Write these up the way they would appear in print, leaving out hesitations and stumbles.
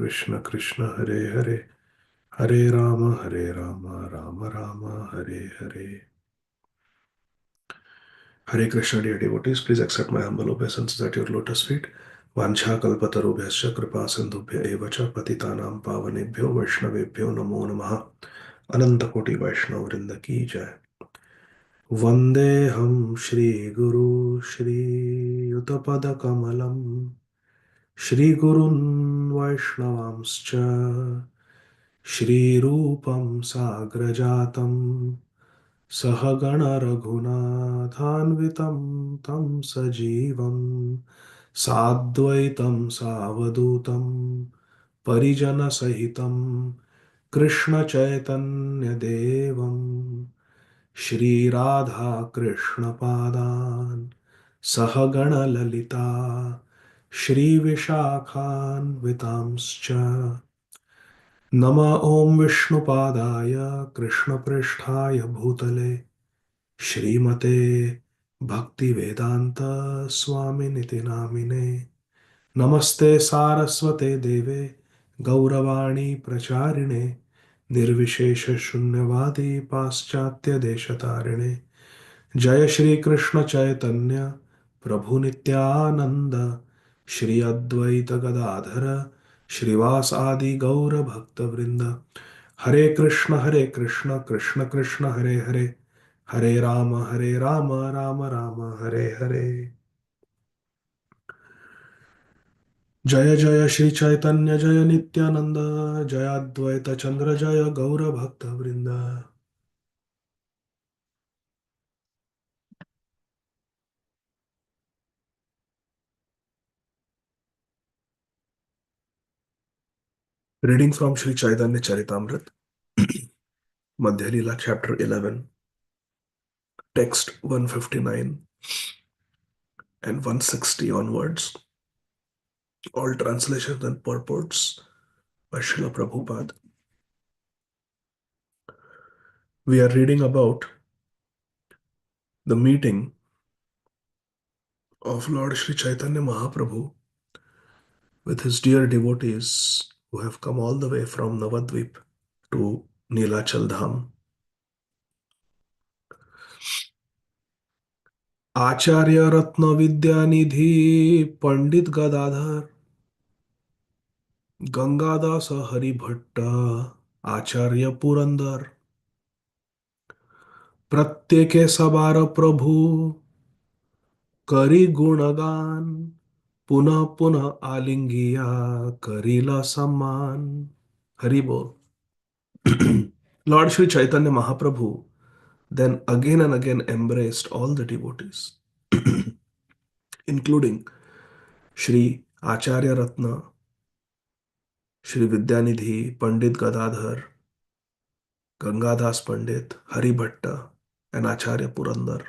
Krishna Krishna Hare Hare, Hare Ram Ram Ram Hare Hare. Hare Krishna, dear devotees, please accept my humble obeisances at your lotus feet. Vancha kalpatarubhyascha kripa sindhubhya eva cha patitanam pavanebhyo vaishnavebhyo namo namaha. Ananta koti Vaishnav vrinda ki jai. Vandeham Shri Guru Shri Yutapada Kamalam Shri Gurun Vaishnavamscha Shri Rupam Sagrajatam Sahagana Raghunathanvitam Tam Sajivam Sadvaitam Savadutam Parijana Sahitam Krishna Chaitanya Devam Shri Radha Krishna Padan Sahagana Lalita Shri Vishakhan Vitamscha Nama Om Vishnupadaya Krishna Pristhaya Bhutale Shrimate Bhakti Vedanta Swami Niti Namine Namaste Saraswate Deve Gauravani Pracharine Nirvishesha Shunyavadi Paschatya Deshatarine जय श्री कृष्ण चैतन्य प्रभु नित्यानंद श्री अद्वैत गदाधर श्रीवास आदि गौर भक्त वृंद. हरे कृष्ण कृष्ण कृष्ण हरे हरे, हरे राम राम राम हरे हरे. जय जय श्री चैतन्य जय नित्यानंद जय अद्वैत चंद्र जय गौर भक्त वृंद. Reading from Sri Chaitanya Charitamrita, Madhya Lila, Chapter 11, Text 159 and 160 onwards. All translations and purports by Srila Prabhupada. We are reading about the meeting of Lord Sri Chaitanya Mahaprabhu with his dear devotees who have come all the way from Navadvip to Nilachal Dham. Acharya Ratna Vidyanidhi Pandit Gadadhar Gangadas Hari Bhatta Acharya Purandar प्रत्येके सबार प्रभु करी गुणगान पुनः पुनः आलिंगिया करीला सम्मान. हरि बोल. Lord Sri Chaitanya Mahaprabhu then again and again embraced all the devotees, including Sri Acharya Ratna, Sri Vidyanidhi, Pandit Gadadhar, Gangadas Pandit, Hari Bhatta, and Acharya Purandar.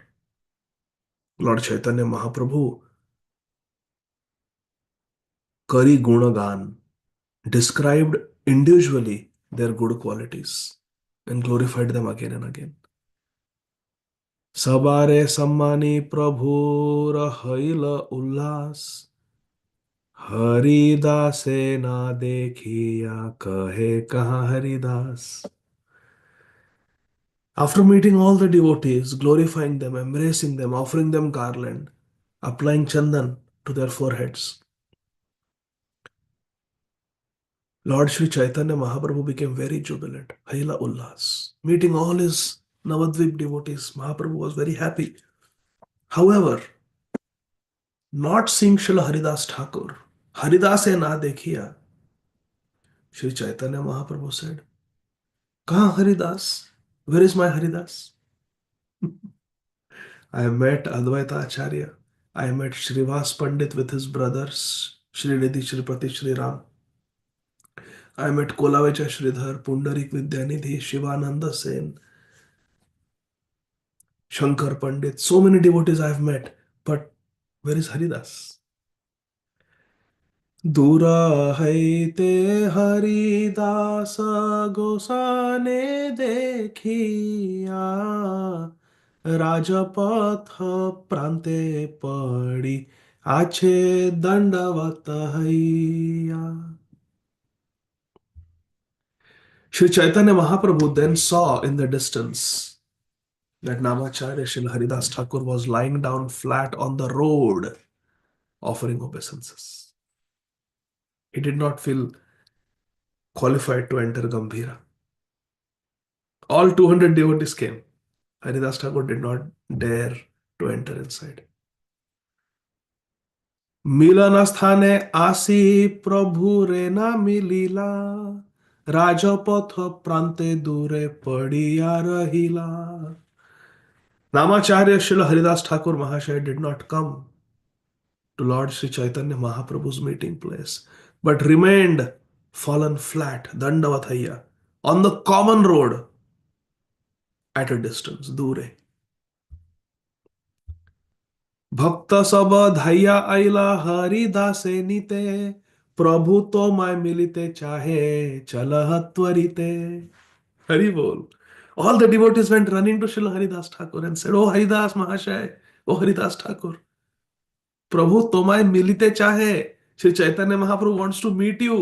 Lord Chaitanya Mahaprabhu Kari Gunagan described individually their good qualities and glorified them again and again. Sabare sammani prabhu rahila ullas Haridase na dekhiya kahe kaha Haridas. After meeting all the devotees, glorifying them, embracing them, offering them garland, applying chandan to their foreheads, Lord Sri Chaitanya Mahaprabhu became very jubilant. Haila Ullas. Meeting all his Navadvip devotees, Mahaprabhu was very happy. However, not seeing Srila Haridas Thakur, Haridas e na dekhiya, Sri Chaitanya Mahaprabhu said, Kaha Haridas? Where is my Haridas? I met Advaita Acharya. I met Srivas Pandit with his brothers, Srinidhi, Shripati, Shri Ram. I met Kolavecha Sridhar, Pundarik Vidyanidhi, Shivananda Sen, Shankar Pandit. So many devotees I have met. But where is Haridas? Dura haite Haridas gosane dekhiya Rajapatha prante padi ache dandavat hayya. Sri Chaitanya Mahaprabhu then saw in the distance that Namacharya Srila Haridas Thakur was lying down flat on the road offering obeisances. He did not feel qualified to enter Gambhira. All 200 devotees came. Haridas Thakur did not dare to enter inside. মিলন স্থানে আসি প্রভু রে না মিলিলা রাজপথ প্রান্তে দূরে পড়িয়া রহিলা. Namacharya Srila Haridas Thakur Mahashaya did not come to Lord Sri Chaitanya Mahaprabhu's meeting place, but remained fallen flat, Dandavathaya, on the common road at a distance, Dure. Bhakta Sabha Dhaya Aila Haridase Nite, Prabhu Tomai Milite Chahe Chalahat Tvarite. Hari Bol. All the devotees went running to Srila Haridas Thakur and said, Oh Haridas Mahashaya, Oh Haridas Thakur. प्रभु तुम्हारे मिलते चाहे Shri Chaitanya Mahaprabhu wants to meet you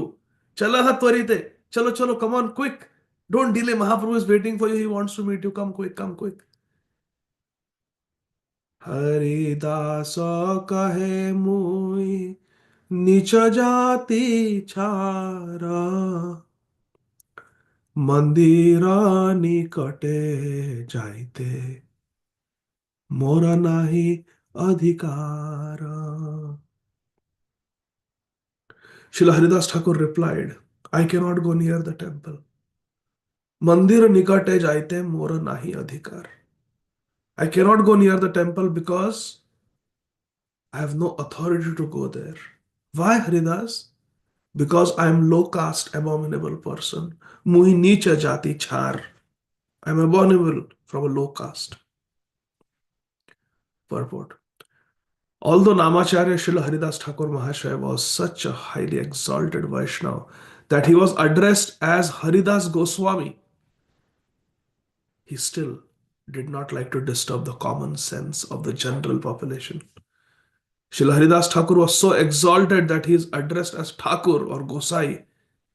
चला हा त्वरित चलो चलो come on quick don't delay Mahaprabhu is waiting for you he wants to meet you come quick Haridas कहे मुई नीच जाति छारा मंदिर निकटे जाइते मोर नाही अधिकार. Srila Haridas Thakur replied, I cannot go near the temple. Mandir nikate jaite mora nahi adhikar. I cannot go near the temple because I have no authority to go there. Why, Haridas? Because I am low caste, abominable person. Muhi nicha jati char. I am abominable from a low caste. Purport. Although Namacharya Srila Haridas Thakur Mahashaya was such a highly exalted Vaishnava that he was addressed as Haridas Goswami, he still did not like to disturb the common sense of the general population. Srila Haridas Thakur was so exalted that he is addressed as Thakur or Gosai,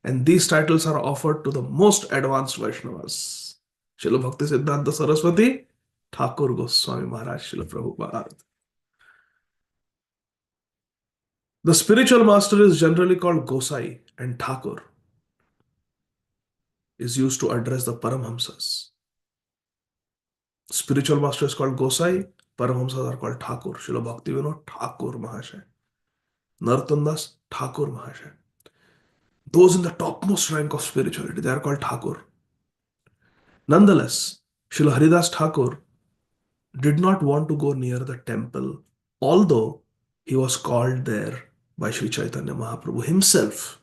and these titles are offered to the most advanced Vaishnavas. Srila Bhakti Siddhanta Saraswati, Thakur Goswami Maharaj, Srila Prabhupada. The spiritual master is generally called Gosai, and Thakur is used to address the Paramhamsas. Spiritual master is called Gosai, Paramhamsas are called Thakur. Srila Bhaktivinoda Thakur Mahashaya. Narottam Das Thakur Mahashaya. Those in the topmost rank of spirituality, they are called Thakur. Nonetheless, Srila Haridas Thakur did not want to go near the temple, although he was called there by Sri Chaitanya Mahaprabhu himself.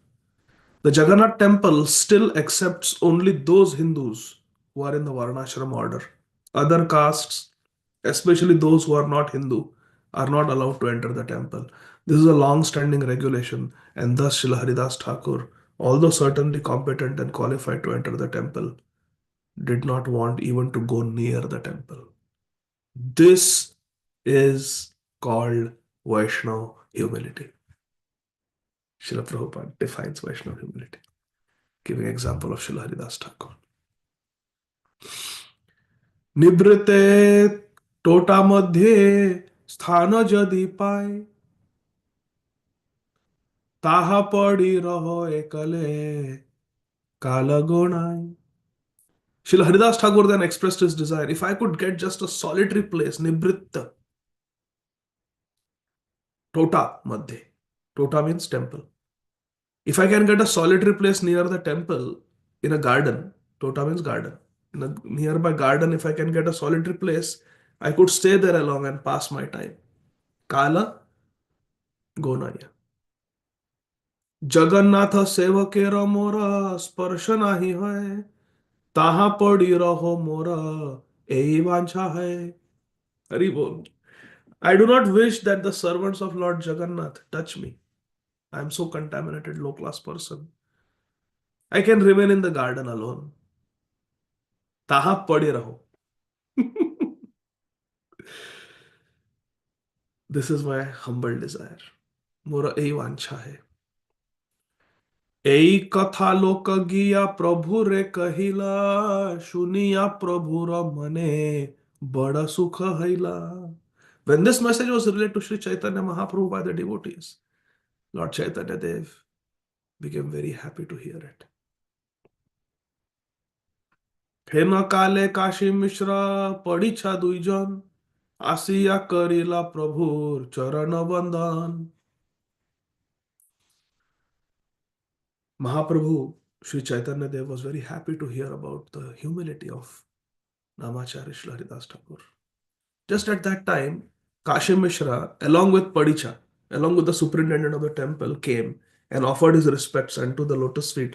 The Jagannath temple still accepts only those Hindus who are in the Varnashram order. Other castes, especially those who are not Hindu, are not allowed to enter the temple. This is a long-standing regulation, and thus Srila Haridas Thakur, although certainly competent and qualified to enter the temple, did not want even to go near the temple. This is called Vaishnava humility. Srila Prabhupada defines Vaishnava humility, giving example of Srila Haridas Thakur. নিবৃতে টোটা মধ্যে স্থান যদি পায় তাহা পড়ি রহ একলে কাল গোনায়. Srila Haridas Thakur then expressed his desire, if I could get just a solitary place, Nibritta, Tota Madhye. Tota means temple. If I can get a solitary place near the temple in a garden, Tota means garden. In a nearby garden, if I can get a solitary place, I could stay there along and pass my time. Kala Gonaya. Jagannath সেবকের মোর স্পর্শ নাহি হয় তাহা পড়ি রহ মোর এই বাঞ্ছা হয়. Hari bol. I do not wish that the servants of Lord Jagannath touch me. I am so contaminated, low class person. I can remain in the garden alone. Taha padi raho. This is my humble desire. Mora ei vancha hai. এই কথা লোক গিয়া প্রভুরে কহিলা, শুনিয়া প্রভুর মনে বড় সুখ হইলা. When this message was relayed to Sri Chaitanya Mahaprabhu by the devotees, Lord Chaitanya Dev became very happy to hear it. হেন কালে কাশী মিশ্র পড়িছা দুইজন, আসিয়া করিলা প্রভুর চরণ বন্দন. Mahaprabhu, Sri Chaitanya Dev was very happy to hear about the humility of Namacharya Srila Haridas Thakur. Just at that time, Kashi Mishra, along with Padicha, along with the superintendent of the temple, came and offered his respects unto the lotus feet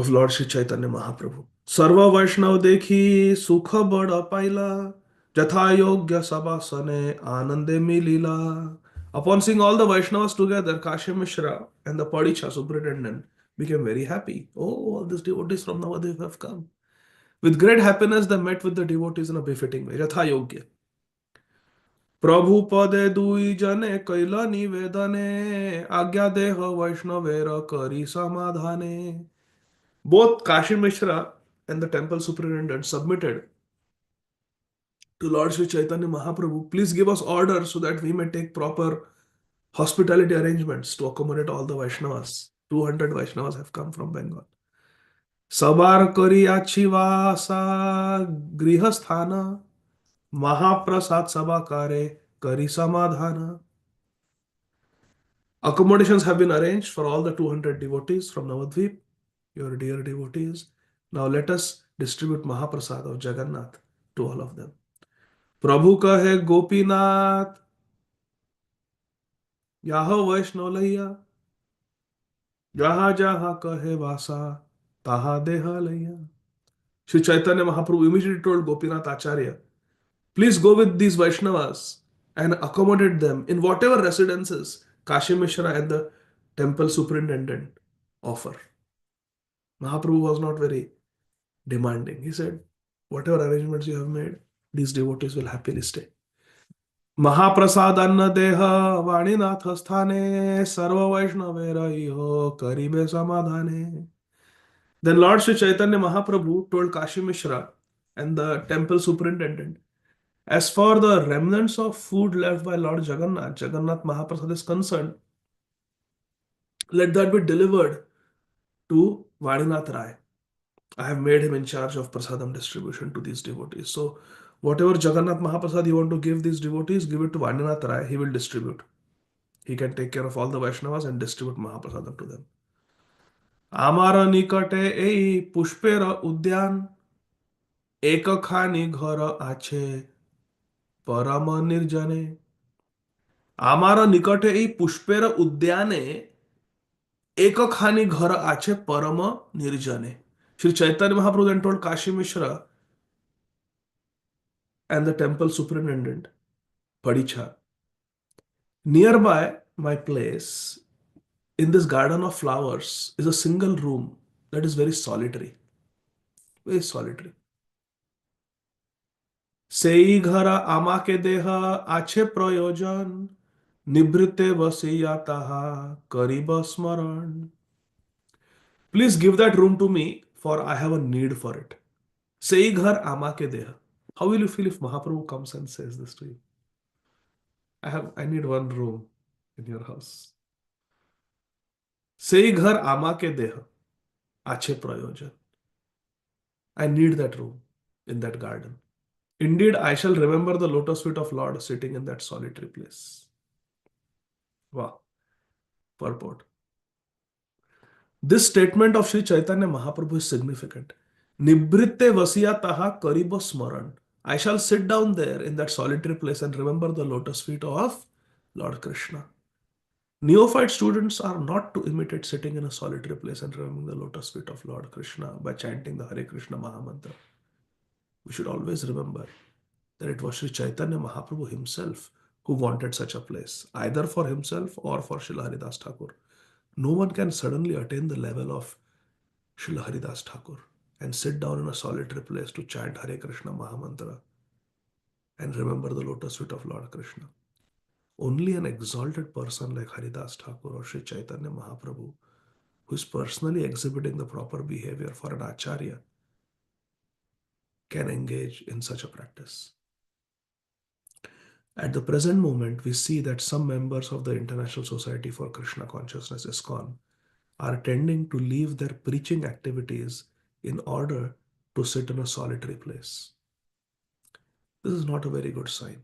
of Lord Sri Chaitanya Mahaprabhu. Sarva Vaishnav dekhi sukha bada paila, jatha yogya sabasane anande milila. Upon seeing all the Vaishnavas together, Kashi Mishra and the Padicha superintendent became very happy. Oh, all these devotees from Navadev have come. With great happiness, they met with the devotees in a befitting way. Jatha yogya. প্রভু পদে দুই জনে কৈল নিবেদনে আজ্ঞা দেহ বৈষ্ণবের করি সমাধানে. Both Kashi Mishra and the temple superintendent submitted to Lord Sri Chaitanya Mahaprabhu, please give us order so that we may take proper hospitality arrangements to accommodate all the Vaishnavas. 200 Vaishnavas have come from Bengal. Sabar kariyachi vasa grihasthana Mahaprasad sabakare kari samadhana. Accommodations have been arranged for all the 200 devotees from Navadvip, your dear devotees. Now let us distribute Mahaprasad of Jagannath to all of them. प्रभु कहे गोपीनाथ यह वैष्णव लैया जहाँ जहाँ कहे वासा तहा देह लैया. Sri Chaitanya Mahaprabhu immediately told Gopinath Acharya, please go with these Vaishnavas and accommodate them in whatever residences Kashi Mishra and the temple superintendent offer. Mahaprabhu was not very demanding. He said, whatever arrangements you have made, these devotees will happily stay. महाप्रसाद अन्न देह वाणीनाथ स्थाने सर्व वैष्णवे रहियो करिबे समाधाने. Then Lord Sri Chaitanya Mahaprabhu told Kashi Mishra and the temple superintendent, as for the remnants of food left by Lord Jagannath, Jagannath Mahaprasad is concerned, let that be delivered to Vadinath Rai. I have made him in charge of prasadam distribution to these devotees. So whatever Jagannath Mahaprasad you want to give these devotees, give it to Vadinath Rai. He will distribute. He can take care of all the Vaishnavas and distribute Mahaprasadam to them. আমার নিকটে এই পুষ্পের উদ্যান একখানি ঘর আছে পরম নির্জনে. আমার নিকটে এই পুষ্পের উদ্যানে একখানি ঘর আছে পরম নির্জনে. Sri Chaitanya Mahaprabhu then told Kashi Mishra and the temple superintendent, Padicha, nearby my place, in this garden of flowers, is a single room that is very solitary. Very solitary. সেই ঘর আমাকে দেহ আছে প্রয়োজন নিভৃতে বসিয়া তাহা করিব স্মরণ. Please give that room to me, for I have a need for it. সেই ঘর আমাকে দেহ. How will you feel if Mahaprabhu comes and says this to you? I need one room in your house. সেই ঘর আমাকে দেহ আছে প্রয়োজন. I need that room in that garden. Indeed, I shall remember the lotus feet of Lord sitting in that solitary place. Wow. Purport. This statement of Sri Chaitanya Mahaprabhu is significant. Nibhritte vasiya taha karibo smaran. I shall sit down there in that solitary place and remember the lotus feet of Lord Krishna. Neophyte students are not to imitate sitting in a solitary place and remembering the lotus feet of Lord Krishna by chanting the Hare Krishna Mahamantra. We should always remember that it was Sri Chaitanya Mahaprabhu himself who wanted such a place, either for himself or for Srila Haridas Thakur. No one can suddenly attain the level of Srila Haridas Thakur and sit down in a solitary place to chant Hare Krishna Mahamantra and remember the lotus feet of Lord Krishna. Only an exalted person like Haridas Thakur or Sri Chaitanya Mahaprabhu, who is personally exhibiting the proper behavior for an acharya can engage in such a practice. At the present moment, we see that some members of the International Society for Krishna Consciousness, ISKCON, are tending to leave their preaching activities in order to sit in a solitary place. This is not a very good sign.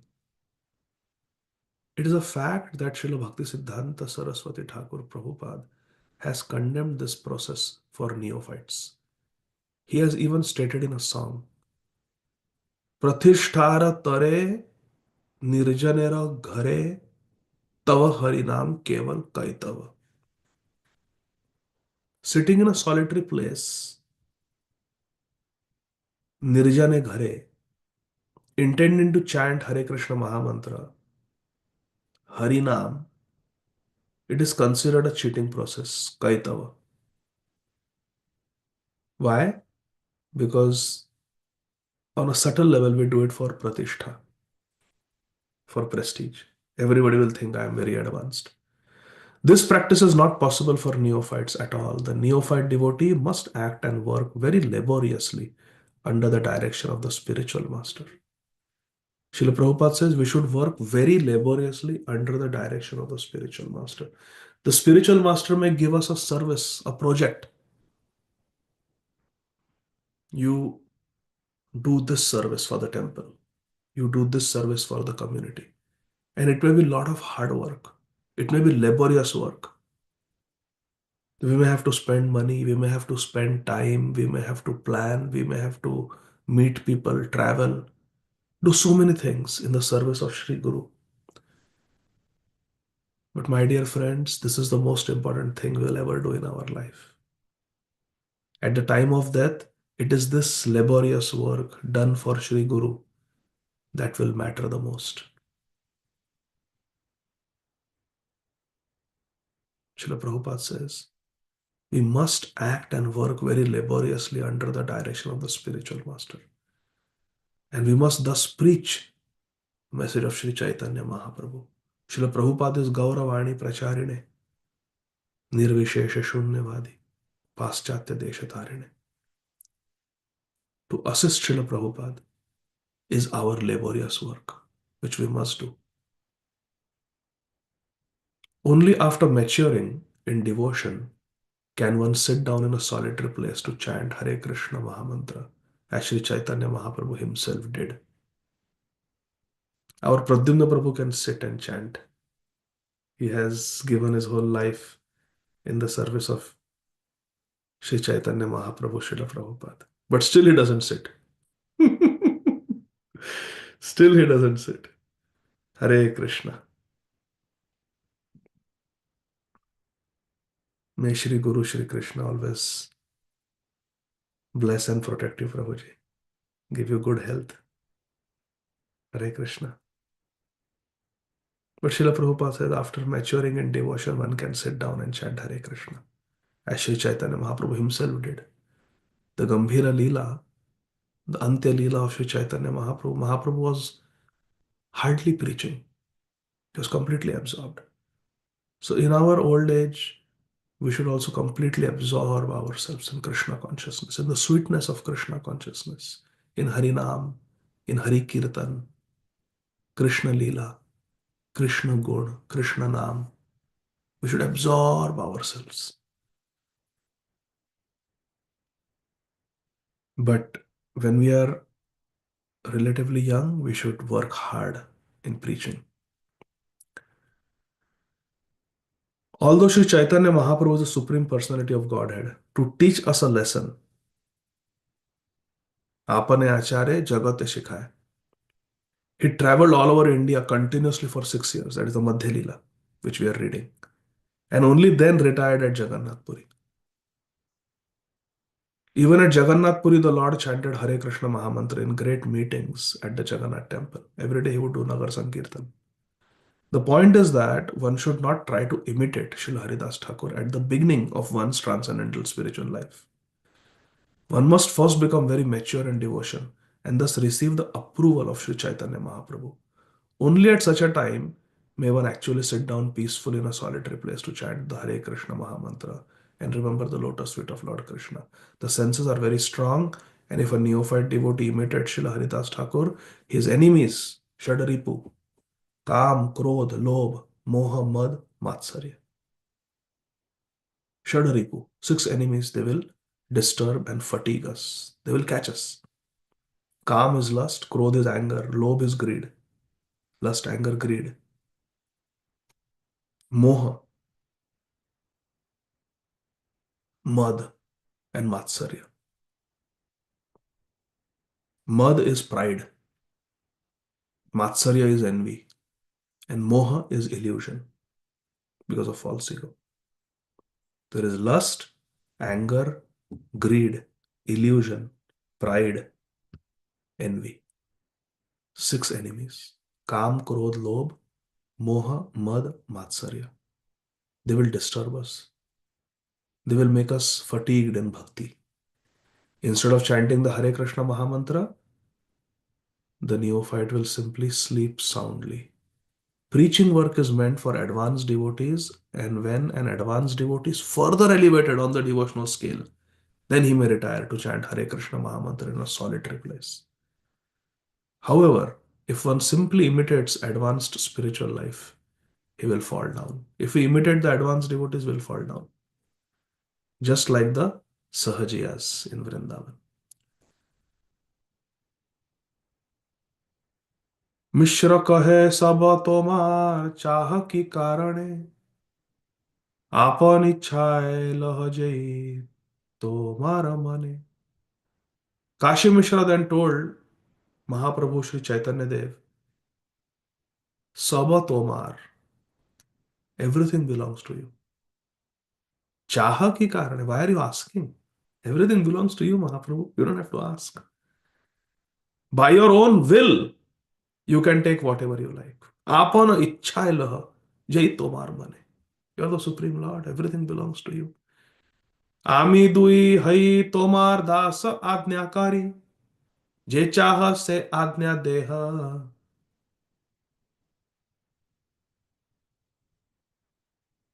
It is a fact that Srila Bhaktisiddhanta Saraswati Thakur Prabhupada has condemned this process for neophytes. He has even stated in a song, Pratishtara tare nirjanera ghare tava harinam keval kaitava. Sitting in a solitary place, nirjane ghare, intending to chant Hare Krishna Mahamantra, Harinam, it is considered a cheating process, kaitava. Why? Because on a subtle level, we do it for pratishtha, for prestige. Everybody will think I am very advanced. This practice is not possible for neophytes at all. The neophyte devotee must act and work very laboriously under the direction of the spiritual master. Srila Prabhupada says we should work very laboriously under the direction of the spiritual master. The spiritual master may give us a service, a project. You do this service for the temple. You do this service for the community. And it may be a lot of hard work. It may be laborious work. We may have to spend money, we may have to spend time, we may have to plan, we may have to meet people, travel, do so many things in the service of Sri Guru. But my dear friends, this is the most important thing we'll ever do in our life. At the time of death, it is this laborious work done for Sri Guru that will matter the most. Srila Prabhupada says, we must act and work very laboriously under the direction of the spiritual master. And we must thus preach the message of Sri Chaitanya Mahaprabhu. Srila Prabhupada is Gauravani Pracharine, Nirvishesha Shunyavadi, Paschatya Deshatarine. To assist Srila Prabhupada is our laborious work, which we must do. Only after maturing in devotion can one sit down in a solitary place to chant Hare Krishna Mahamantra, as Sri Chaitanya Mahaprabhu himself did. Our Pradyumna Prabhu can sit and chant. He has given his whole life in the service of Sri Chaitanya Mahaprabhu, Srila Prabhupada. But still he doesn't sit. Still he doesn't sit. Hare Krishna. May Shri Guru Shri Krishna always bless and protect you, Prabhuji. Give you good health. Hare Krishna. But Srila Prabhupada says after maturing in devotion, one can sit down and chant Hare Krishna, as Sri Chaitanya Mahaprabhu himself did. The Gambhira Leela, the Antya Leela of Sri Chaitanya Mahaprabhu, Mahaprabhu was hardly preaching. He was completely absorbed. So in our old age, we should also completely absorb ourselves in Krishna consciousness, in the sweetness of Krishna consciousness, in Harinam, in Hari Kirtan, Krishna Leela, Krishna Gun, Krishna Nam. We should absorb ourselves. But when we are relatively young, we should work hard in preaching. Although Sri Chaitanya Mahaprabhu is the Supreme Personality of Godhead, to teach us a lesson, Apane Acharya Jagat Shikhay. He traveled all over India continuously for 6 years. That is the Madhya Leela, which we are reading. And only then retired at Jagannath Puri. Even at Jagannath Puri, the Lord chanted Hare Krishna Mahamantra in great meetings at the Jagannath temple. Every day he would do Nagar Sankirtan. The point is that one should not try to imitate Srila Haridas Thakur at the beginning of one's transcendental spiritual life. One must first become very mature in devotion and thus receive the approval of Sri Chaitanya Mahaprabhu. Only at such a time may one actually sit down peacefully in a solitary place to chant the Hare Krishna Mahamantra and remember the lotus feet of Lord Krishna. The senses are very strong, and if a neophyte devotee imitates Srila Haridas Thakur, his enemies, Shadaripu, Kam, Krodh, Lobh, Moha, Mad, Matsarya. Shadaripu, six enemies, they will disturb and fatigue us. They will catch us. Kam is lust, Krodh is anger, Lobh is greed. Lust, anger, greed. Moha, Mad, and Matsarya. Mad is pride, Matsarya is envy, and Moha is illusion because of false ego. There is lust, anger, greed, illusion, pride, envy. Six enemies. Kam, Krodh, Lobh, Moha, Mad, Matsarya. They will disturb us. They will make us fatigued in bhakti. Instead of chanting the Hare Krishna Mahamantra, the neophyte will simply sleep soundly. Preaching work is meant for advanced devotees, and when an advanced devotee is further elevated on the devotional scale, then he may retire to chant Hare Krishna Mahamantra in a solitary place. However, if one simply imitates advanced spiritual life, he will fall down. If we imitate the advanced devotees, will fall down. Just like the Sahajiyas in Vrindavan. मिश्र कहे सब तोमार चाह की कारणे आपन इच्छाए लह जई तोमार मने. Kashi Mishra then told Mahaprabhu Sri Chaitanya Dev, Saba Tomar, everything belongs to you. Chaha ki karane, why are you asking? Everything belongs to you, Mahaprabhu. You don't have to ask. By your own will, you can take whatever you like. Apana ichchai laha, jai tomar mane. You are the Supreme Lord. Everything belongs to you. Ami dui hai tomar das ajnakari. Je chaha se ajna deha.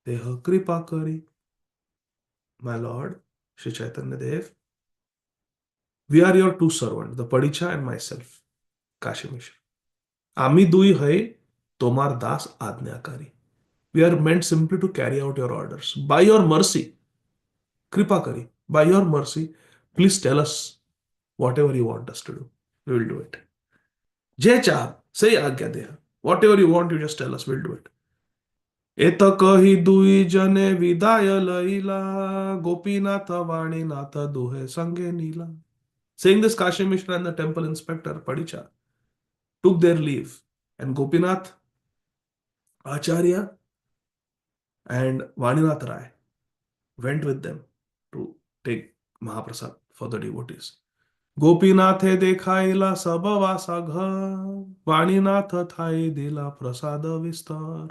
Deha kripa kari. My Lord, Sri Chaitanya Dev, we are your two servants, the Padicha and myself, Kashi Mishra. Ami dui hai tomar das ajnakari. We are meant simply to carry out your orders. By your mercy, Kripa Kari, by your mercy, please tell us whatever you want us to do. We will do it. Jai Chah, say Agya Deha. Whatever you want, you just tell us, we'll do it. एत कही दुई जने विदाय लैला गोपीनाथ वाणीनाथ दुहे संगे नीला. Saying this, Kashi Mishra and the temple inspector Padicha took their leave, and Gopinath Acharya and Vaninath Rai went with them to take Mahaprasad for the devotees. Gopinathe dekhaila sabavasa ghar, Vaninath thai dila prasada vistar.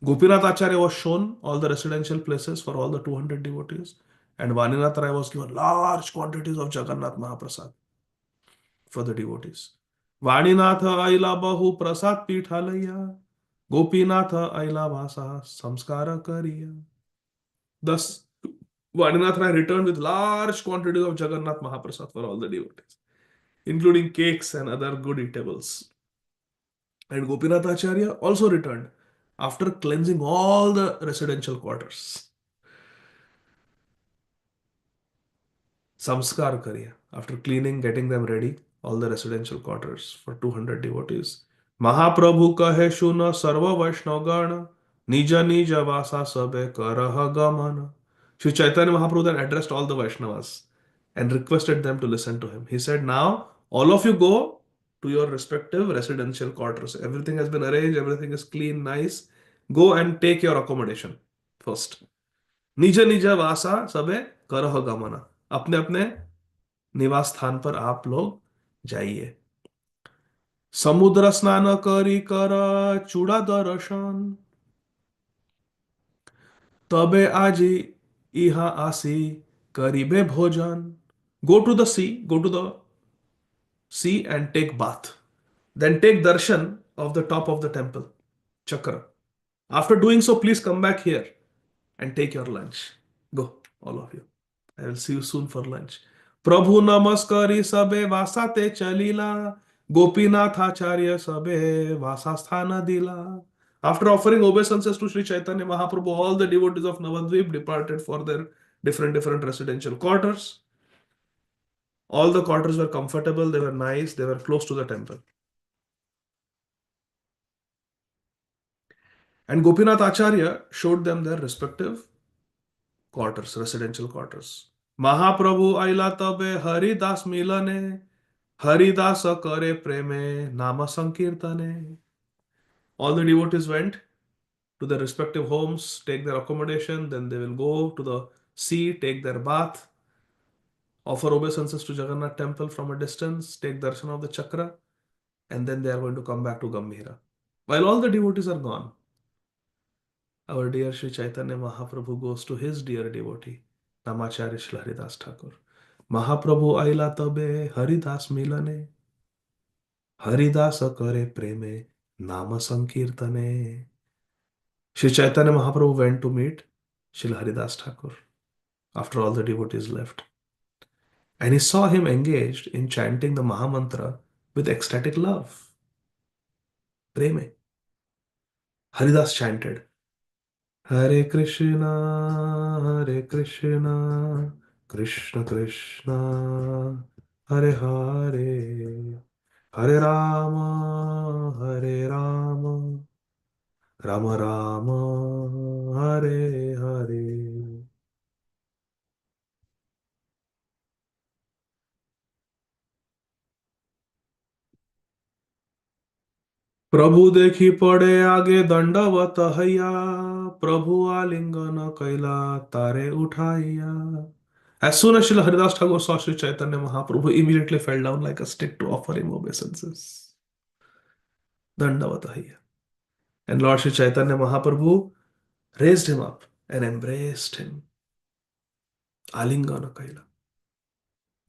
Gopinath Acharya was shown all the residential places for all the 200 devotees, and Vaninath Rai was given large quantities of Jagannath Mahaprasad for the devotees. Vaninath aila bahu prasad pithalaya, Gopinath aila vasa samskara kariya. Thus, Vaninath Rai returned with large quantities of Jagannath Mahaprasad for all the devotees, including cakes and other good eatables. And Gopinath Acharya also returned after cleansing all the residential quarters. Samskar Kariya, after cleaning, getting them ready, all the residential quarters for 200 devotees. Mahaprabhu kahe shuna sarva Vaishnavgana, nija nija vasa sabe karaha gamana. Sri Chaitanya Mahaprabhu then addressed all the Vaishnavas and requested them to listen to him. He said, now all of you go to your respective residential quarters. Everything has been arranged, everything is clean, nice. Go and take your accommodation first. निज निज वासा सबे करह गमना. अपने अपने निवास स्थान पर आप लोग जाइए. समुद्र स्नान करी कर चूड़ा दर्शन तबे आजी इहा आसी करीबे भोजन. Go to the sea, go to the sea and take bath. Then take darshan of the top of the temple, Chakra. After doing so, please come back here and take your lunch. Go, all of you. I will see you soon for lunch. Prabhu namaskari sabe vasate chalila. Gopinath acharya sabe vasasthana dila. After offering obeisances to Sri Chaitanya Mahaprabhu, all the devotees of Navadvip departed for their different residential quarters. All the quarters were comfortable, they were nice, they were close to the temple. And Gopinath Acharya showed them their respective quarters, residential quarters. Mahaprabhu aila tabe Haridas milane, Haridas kare preme, Nama Sankirtane. All the devotees went to their respective homes, take their accommodation, then they will go to the sea, take their bath, offer obeisances to Jagannath temple from a distance, take darshan of the chakra, and then they are going to come back to Gambhira. While all the devotees are gone, our dear Sri Chaitanya Mahaprabhu goes to his dear devotee, Namacharya Shri Haridas Thakur. Mahaprabhu aila tabe Haridas milane, Haridas kare preme, Nama Sankirtane. Sri Chaitanya Mahaprabhu went to meet Shri Haridas Thakur after all the devotees left. And he saw him engaged in chanting the Mahamantra with ecstatic love. Preme. Haridas chanted, Hare Krishna, Hare Krishna, Krishna Krishna, Hare Hare, Hare Rama, Hare Rama, Rama Rama, Hare Hare. प्रभु देखी पड़े आगे दंडवत हैया प्रभु आलिंगन कैला तारे उठाइया. As soon as Srila Haridas Thakur saw Sri Chaitanya Mahaprabhu, immediately fell down like a stick to offer him obeisances. Dandavata हैया. And Lord Sri Chaitanya Mahaprabhu raised him up and embraced him. Alingana kaila.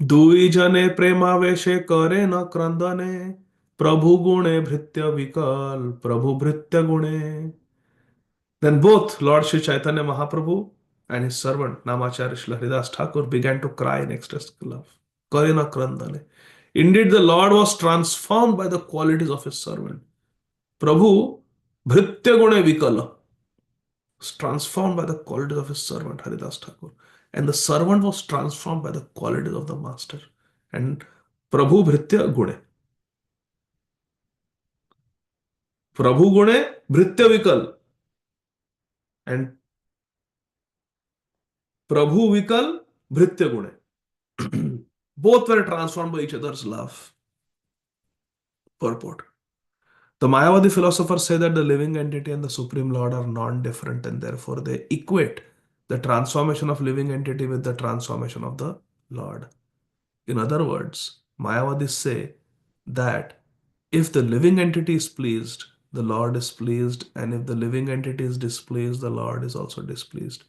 दुई जने प्रेमावेशे करे न क्रंदने प्रभु गुणे भृत्य विकल प्रभु भृत्य गुणे. Then both Lord Sri Chaitanya Mahaprabhu and his servant Namacharya Shri Haridas Thakur began to cry in ecstatic love. Karina Krandane. Indeed, the Lord was transformed by the qualities of his servant. Prabhu Bhritya Gune Vikala was transformed by the qualities of his servant Haridas Thakur. And the servant was transformed by the qualities of the master. And Prabhu Bhritya Gune. Prabhu Gune Bhritya Vikal. And Prabhu Vikal Bhritya Gune. Both were transformed by each other's love. Purport. The Mayavadi philosophers say that the living entity and the Supreme Lord are non-different and therefore they equate the transformation of living entity with the transformation of the Lord. In other words, Mayavadis say that if the living entity is pleased, the Lord is pleased, and if the living entity is displeased, the Lord is also displeased.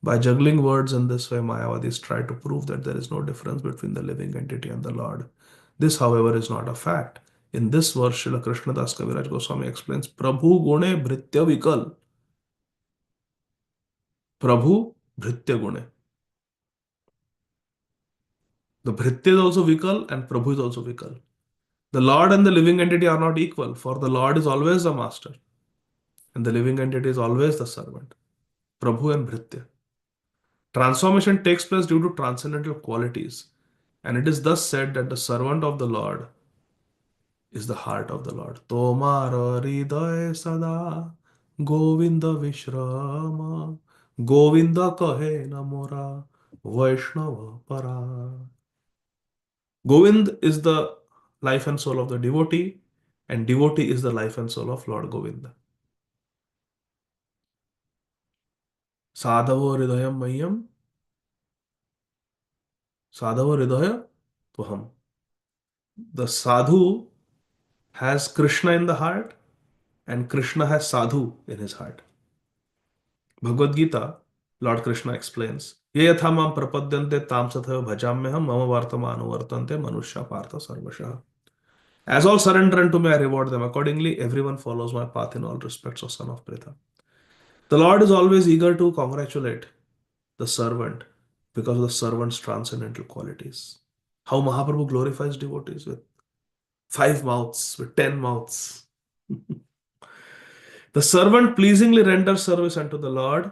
By juggling words in this way, Mayavadis try to prove that there is no difference between the living entity and the Lord. This, however, is not a fact. In this verse, Srila Krishnadas Kaviraj Goswami explains, Prabhu Gune Bhritya Vikal. Prabhu Bhritya Gune. The Bhritya is also Vikal and Prabhu is also Vikal. The Lord and the living entity are not equal, for the Lord is always the master and the living entity is always the servant. Prabhu and Bhritya. Transformation takes place due to transcendental qualities, and it is thus said that the servant of the Lord is the heart of the Lord. Tomar hriday sada Govinda Vishrama Govinda kahe namora Vaishnava para. Govind is the life and soul of the devotee, and devotee is the life and soul of Lord Govinda. Sadhavo hridayam mayam Sadhavo hridaya tuham. The sadhu has Krishna in the heart and Krishna has sadhu in his heart. Bhagavad Gita, Lord Krishna explains, Ye yatha mam prapadyante tam sathaiva bhajamyaham mama vartamano vartante manusya partha sarvashaha. As all surrender unto me, I reward them. Accordingly, everyone follows my path in all respects, O son of Pritha. The Lord is always eager to congratulate the servant, because of the servant's transcendental qualities. How Mahaprabhu glorifies devotees with 5 mouths, with 10 mouths. The servant pleasingly renders service unto the Lord,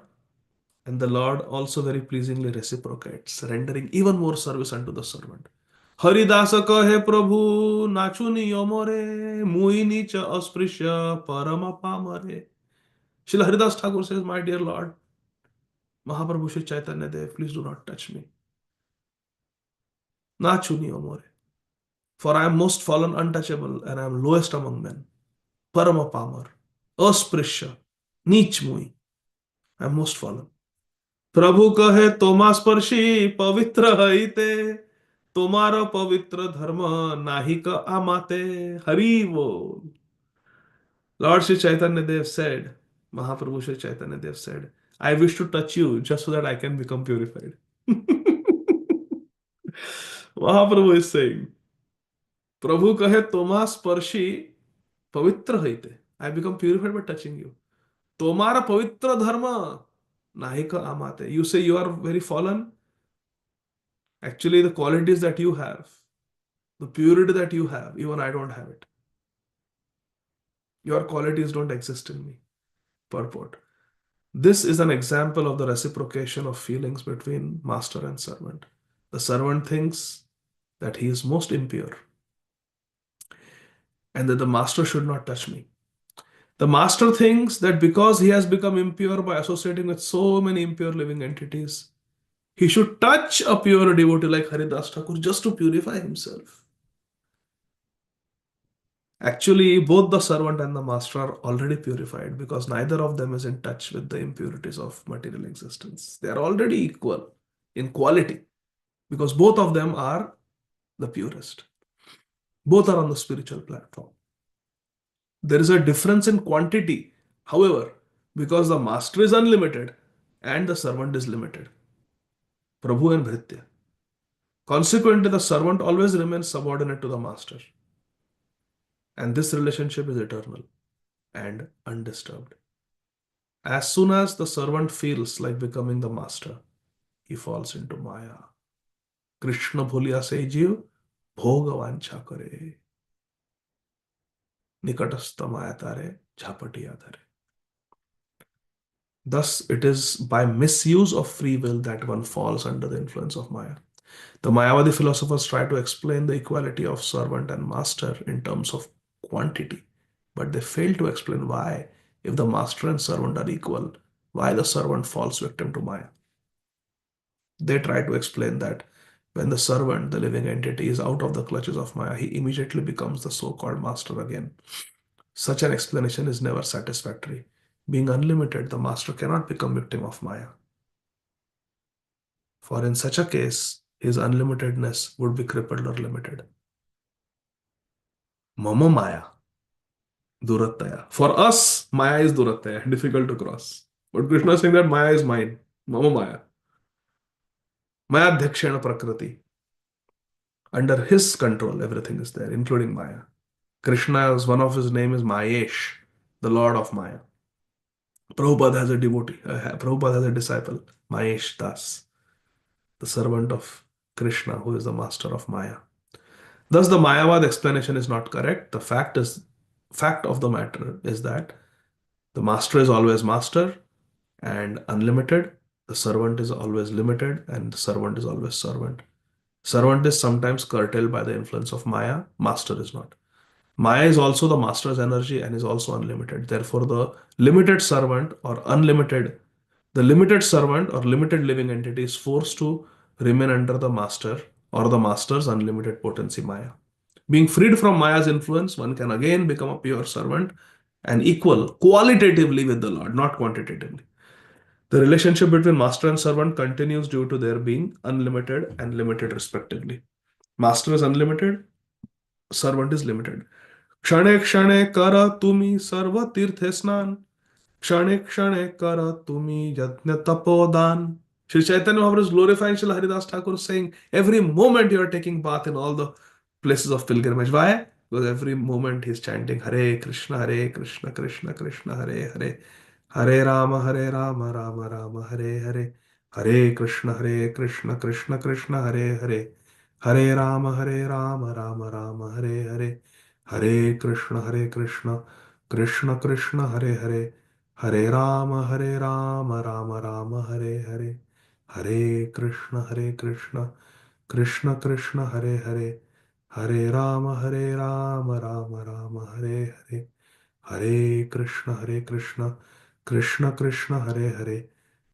and the Lord also very pleasingly reciprocates, rendering even more service unto the servant. Haridasa kahe Prabhu nachuni yomore muini cha asprisya parama pamare. Srila Haridas Thakur says, my dear Lord, Mahaprabhu Shri Chaitanya Dev, please do not touch me. Nachuni yomore. For I am most fallen, untouchable, and I am lowest among men. Parama pamar. Asprisya. Neech mui. I am most fallen. प्रभु कहे तोमा स्पर्शी पवित्र हईते तुम्हारा पवित्र धर्म नाही का आमाते हरि बोल. Lord Sri Chaitanya Dev said, Mahaprabhu Sri Chaitanya Dev said, I wish to touch you just so that I can become purified. Mahaprabhu is saying, प्रभु कहे तोमा स्पर्शी पवित्र हईते. I become purified by touching you. तुम्हारा पवित्र धर्म नाही का आमाते. You say you are very fallen. Actually, the qualities that you have, the purity that you have, even I don't have it. Your qualities don't exist in me. Purport. This is an example of the reciprocation of feelings between master and servant. The servant thinks that he is most impure and that the master should not touch me. The master thinks that because he has become impure by associating with so many impure living entities, he should touch a pure devotee like Haridas Thakur just to purify himself. Actually, both the servant and the master are already purified because neither of them is in touch with the impurities of material existence. They are already equal in quality because both of them are the purest. Both are on the spiritual platform. There is a difference in quantity, however, because the master is unlimited and the servant is limited. Prabhu and Bhritya. Consequently, the servant always remains subordinate to the master. And this relationship is eternal and undisturbed. As soon as the servant feels like becoming the master, he falls into Maya. Krishna bhuliya se jiv bhoga vancha kare. Nikatastha maya tare jhapatiya dhare. Thus, it is by misuse of free will that one falls under the influence of Maya. The Mayavadi philosophers try to explain the equality of servant and master in terms of quantity, but they fail to explain why, if the master and servant are equal, why the servant falls victim to Maya. They try to explain that when the servant, the living entity, is out of the clutches of Maya, he immediately becomes the so-called master again. Such an explanation is never satisfactory. Being unlimited, the master cannot become victim of Maya. For in such a case, his unlimitedness would be crippled or limited. Mama Maya, Durataya. For us, Maya is Durataya, difficult to cross. But Krishna is saying that Maya is mine. Mama Maya. Maya Dhikshena Prakriti. Under his control, everything is there, including Maya. Krishna, one of his name is Mayesh, the Lord of Maya. Prabhupada has a devotee, Prabhupada has a disciple, Mayesh Das, the servant of Krishna, who is the master of Maya. Thus, the Mayavad explanation is not correct. The fact of the matter is that the master is always master and unlimited. The servant is always limited and the servant is always servant. Servant is sometimes curtailed by the influence of Maya. Master is not. Maya is also the master's energy and is also unlimited. Therefore, the limited servant or unlimited, the limited servant or limited living entity is forced to remain under the master or the master's unlimited potency Maya. Being freed from Maya's influence, one can again become a pure servant and equal qualitatively with the Lord, not quantitatively. The relationship between master and servant continues due to their being unlimited and limited respectively. Master is unlimited, servant is limited. क्षणे क्षणे कर तुम्ही सर्व तीर्थे स्नान क्षणे क्षणे कर तुम्ही यज्ञ तपोदान. Sri Chaitanya Mahaprabhu is glorifying Srila Haridas Thakur, saying every moment you are taking bath in all the places of pilgrimage. Why? Because every moment he is chanting Hare Krishna, Krishna Krishna, Hare Hare, Hare Rama, Rama Rama, Hare Hare, Hare Krishna, Krishna Krishna, Hare Hare, Hare Rama, Rama Rama, Hare Hare, Hare Krishna, Krishna Krishna, Hare Hare, Hare Rama, Rama Rama, Hare Hare, Hare Krishna, Krishna Krishna, Hare Hare, Hare Rama, Rama Rama, Hare Hare, Hare Krishna, Krishna Krishna, Hare Hare,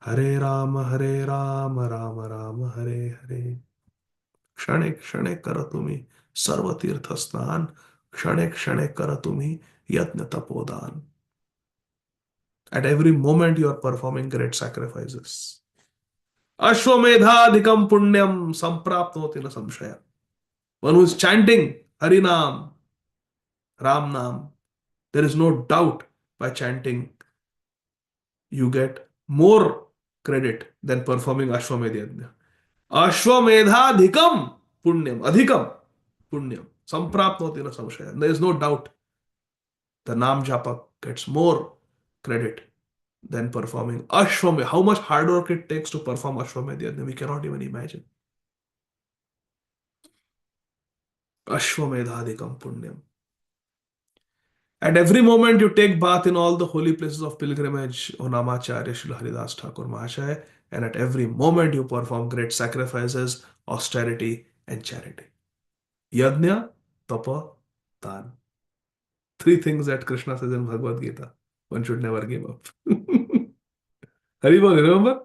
Hare Rama, Rama Rama, Hare Hare. क्षणे क्षणे कर तुम्ही सर्व तीर्थस्नान, क्षणे क्षणे कर तुम्ही यज्ञ तपोदान. At every moment you are performing great sacrifices. Ashwamedhadhikam punyam samprapnoti na samshaya. One who is chanting Harinam, Ram Nam, there is no doubt by chanting you get more credit than performing Ashwamedha Yajna. Ashwamedhadhikam punyam, adhikam punyam, samprapnoti na samshaya. There is no doubt the Nam Japak gets more credit than performing Ashwamedha. How much hard work it takes to perform Ashwamedha Yajna, we cannot even imagine. Ashwamedhadhikam punyam. At every moment you take bath in all the holy places of pilgrimage, O Namacharya Srila Haridas Thakur Mahashaya, and at every moment you perform great sacrifices, austerity, and charity. Yajna, Tapa, Dan. Three things that Krishna says in Bhagavad Gita. One should never give up. Haribol, remember?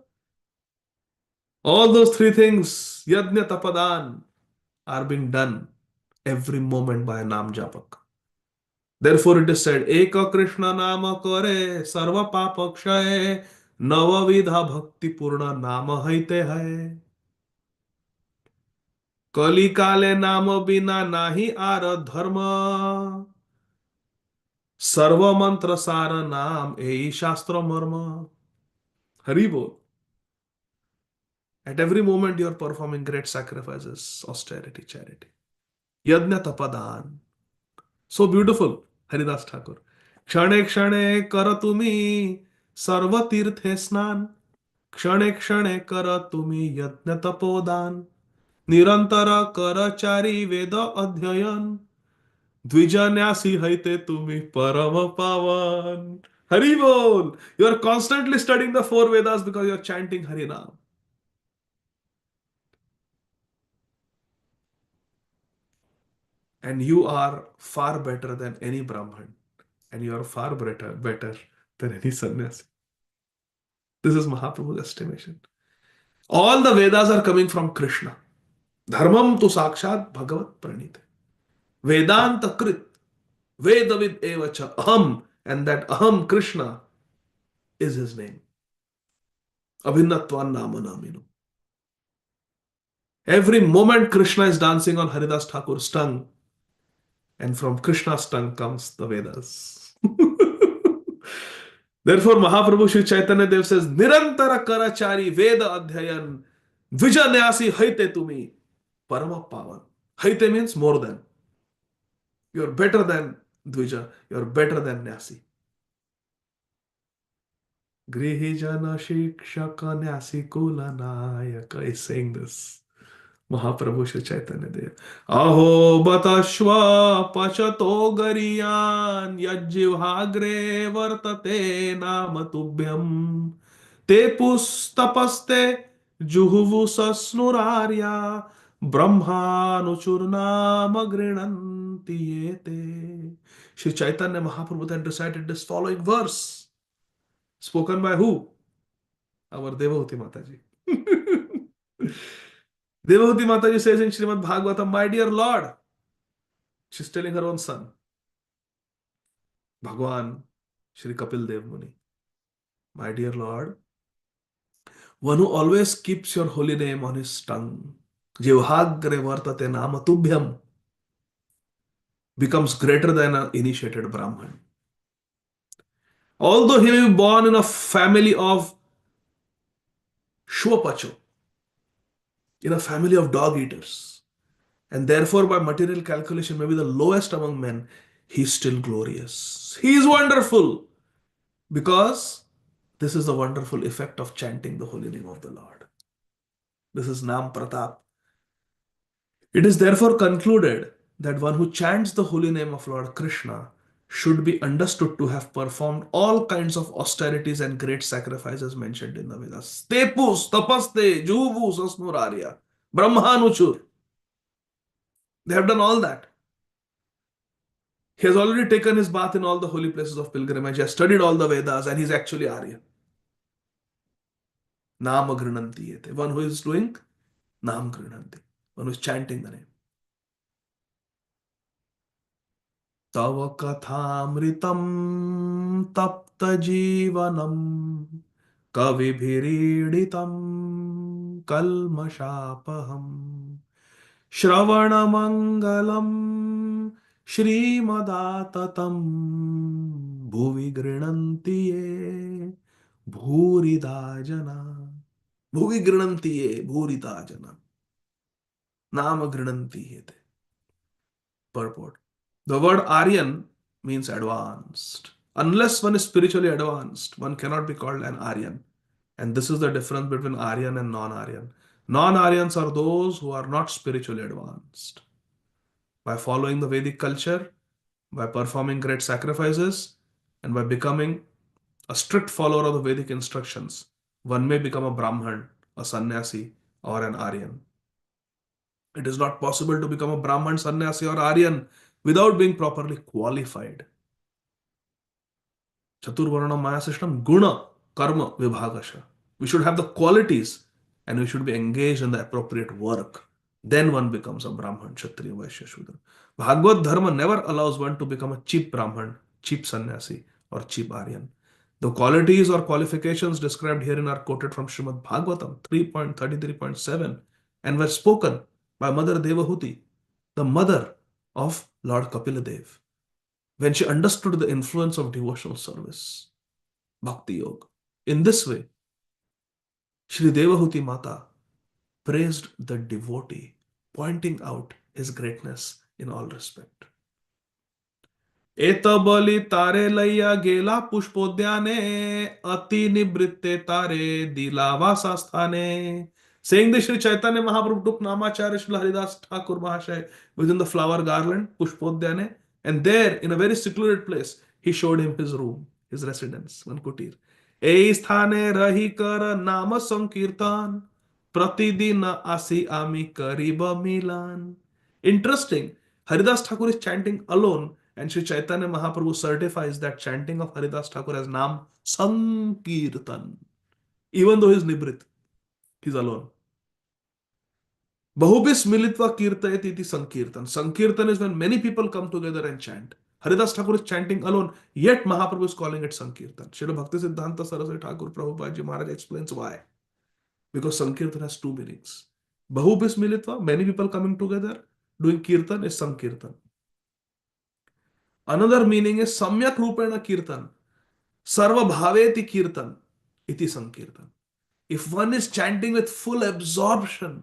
All those three things, Yajna, Tapa, Dan, are being done every moment by a Nam Japak. Therefore it is said, Eka Krishna Nama Kare Sarva Papa Kshaye Navavidha Bhakti Purna Nama Haite Hai. Kali Kale Nama Bina Nahi Ara Dharma Sarva Mantra Sara Nam Ei Shastra Marma. Haribol. At every moment you are performing great sacrifices, austerity, charity. Yajna Tapadan. So beautiful, Haridas Thakur. Kshane Kshane Kara Tumi Sarva Tirthe Snan. क्षणे क्षणे कर तुम्ही यज्ञ तपोदान निरंतर कर चारी वेद अध्ययन द्विजन्यासी हैते तुम्ही परम पावन. Hari bol. You are constantly studying the four Vedas because you are chanting Harinam. And you are far better than any Brahman. And you are far better than any sannyasi. This is Mahaprabhu's estimation. All the Vedas are coming from Krishna. Dharmam tu sakshat bhagavat pranit. Vedanta krit. Vedavid evacha aham. And that aham Krishna is his name. Abhinnatvan nama naminu. Every moment Krishna is dancing on Haridas Thakur's tongue. And from Krishna's tongue comes the Vedas. Therefore, Mahaprabhu Sri Chaitanya Dev says, Nirantara karachari Veda adhyayan Vijanyasi haite tumi Parama pavan. Haite means more than. You are better than Dvija. You are better than Nyasi. Grihijana Shikshaka Nyasi Kula Nayaka is saying this. Mahaprabhu Shri Chaitanya Dev. Aho batashva pachato gariyan yajjivhagre vartate namatubhyam te pustapaste juhuvu sasnurarya brahmanuchurnama grinanti yete. Shri Chaitanya Mahaprabhu then recited this following verse. Spoken by who? Our Devahuti Mataji. Devahuti Mataji says in Srimad Bhagavatam, my dear Lord, she's telling her own son, Bhagwan, Shri Kapil Dev Muni, my dear Lord, one who always keeps your holy name on his tongue, Jivhagre Vartate Nama Tubhyam, becomes greater than an initiated Brahman. Although he may be born in a family of Shwapacho, in a family of dog eaters, and therefore by material calculation maybe the lowest among men, he is still glorious. He is wonderful because this is the wonderful effect of chanting the holy name of the Lord. This is Nam Pratap. It is therefore concluded that one who chants the holy name of Lord Krishna should be understood to have performed all kinds of austerities and great sacrifices mentioned in the Vedas. Tepus, tapaste, juvu, sasnurarya, brahmanuchur. They have done all that. He has already taken his bath in all the holy places of pilgrimage. He has studied all the Vedas and he's actually Arya. Nama Grinanti yete. One who is doing Nam Grinanti. One who is chanting the name. तव कथामृतं तप्तजीवनं कविभिरीडितं कल्मषापहम् श्रवणमङ्गलं श्रीमदाततं भुवि गृह्णन्ति ये भूरिदा जना भुवि गृह्णन्ति ये भूरिदा जना नाम गृह्णन्ति ये ते purport. The word Aryan means advanced. Unless one is spiritually advanced, one cannot be called an Aryan. And this is the difference between Aryan and non-Aryan. Non-Aryans are those who are not spiritually advanced. By following the Vedic culture, by performing great sacrifices, and by becoming a strict follower of the Vedic instructions, one may become a Brahman, a sannyasi, or an Aryan. It is not possible to become a Brahman, sannyasi, or Aryan without being properly qualified. Chaturvarna Maya system, guna, karma, vibhagasha. We should have the qualities and we should be engaged in the appropriate work. Then one becomes a Brahman, Kshatriya, Vaishya, Shudra. Bhagavad Dharma never allows one to become a cheap Brahman, cheap sannyasi, or cheap Aryan. The qualities or qualifications described herein are quoted from Srimad Bhagavatam 3.33.7 and were spoken by Mother Devahuti, the mother of Lord Kapila Dev, when she understood the influence of devotional service, Bhakti Yoga. In this way, Shri Devahuti Mata praised the devotee, pointing out his greatness in all respect. एतबली तारे लैया गेला पुष्पोद्याने अति निवृत्ते तारे दिलावासा स्थाने. Saying this, Sri Chaitanya Mahaprabhu took Namacharya Srila Haridas Thakur Mahasaya within the flower garland, Pushpodyane, and there, in a very secluded place, he showed him his room, his residence, one kutir. ए स्थाने रही कर नाम संकीर्तन प्रतिदिन आसी आमी करीब मिलन. Interesting. Haridas Thakur is chanting alone, and Sri Chaitanya Mahaprabhu certifies that chanting of Haridas Thakur as Nam Sankirtan. Even though he is Nibrit, he is alone. Bahubis militva kirtayat iti sankirtan. Sankirtan is when many people come together and chant. Haridas Thakur is chanting alone, yet Mahaprabhu is calling it Sankirtan. Srila Bhakti Siddhanta Saraswati Thakur Prabhupada Ji Maharaj explains why. Because Sankirtan has two meanings. Bahubis militva, many people coming together, doing Kirtan is Sankirtan. Another meaning is Samyak Rupena Kirtan. Sarva Bhaveti Kirtan. Iti Sankirtan. If one is chanting with full absorption,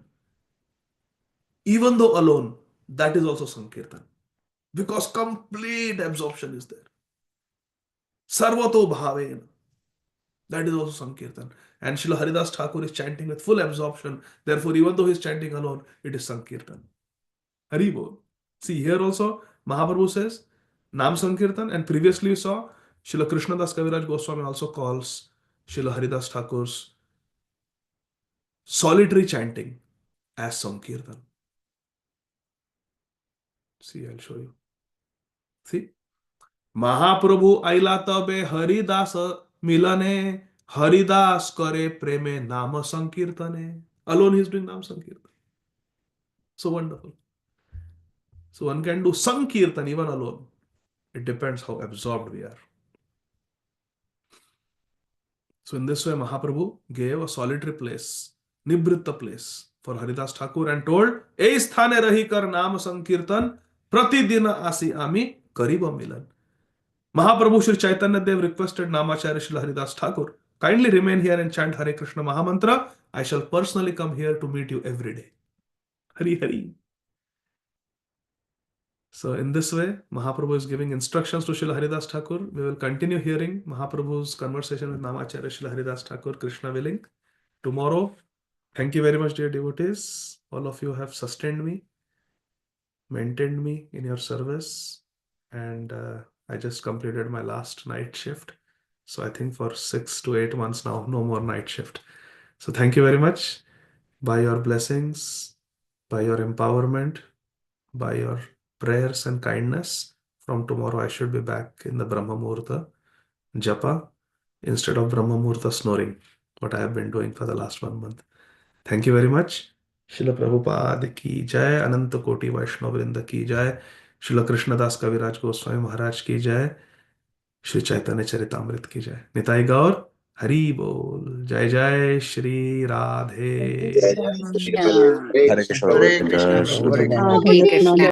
even though alone, that is also Sankirtan. Because complete absorption is there. Sarvato Bhavena. That is also Sankirtan. And Srila Haridas Thakur is chanting with full absorption. Therefore, even though he is chanting alone, it is Sankirtan. Haribol. See, here also, Mahaprabhu says, Nam Sankirtan, and previously we saw Srila Krishnadas Kaviraj Goswami also calls Srila Haridas Thakur's solitary chanting as Sankirtan. See, I'll show you. See? Mahaprabhu aila tabe Haridas milane, Haridas kare preme Nama Sankirtane. Alone he is doing Nam Sankirtan. So wonderful. So one can do Sankirtan even alone. It depends how absorbed we are. So in this way, Mahaprabhu gave a solitary place, Nibritta place for Haridas Thakur and told, "E sthane rahi kar naam sankirtan, pratidina asi ami kariba milan." Mahaprabhu Sri Chaitanya Dev requested Namacharya Srila Haridas Thakur, kindly remain here and chant Hare Krishna Mahamantra. I shall personally come here to meet you every day. Hari Hari. So in this way, Mahaprabhu is giving instructions to Srila Haridas Thakur. We will continue hearing Mahaprabhu's conversation with Namacharya Srila Haridas Thakur, Krishna willing, tomorrow Thank you very much, dear devotees. All of you have sustained me, maintained me in your service, and I just completed my last night shift. So I think for 6 to 8 months now, no more night shift. So thank you very much. By your blessings, by your empowerment, by your prayers and kindness, from tomorrow I should be back in the Brahma Muhurta Japa instead of Brahma Muhurta snoring, what I have been doing for the last 1 month. Thank you very much. शिल प्रभुपाद की जय, अनंत कोटि वैष्णव वृंद की जय, शिल कृष्णदास कविराज गोस्वामी महाराज की जय, श्री चैतन्य चरितामृत की जय। निताई गौर हरि बोल। जय जय श्री राधे। जय जय श्री कृष्ण राधे। हरे कृष्ण हरे गोविंद कृष्ण श्री हरे गोविंद। कृष्ण। Radhe Krishna.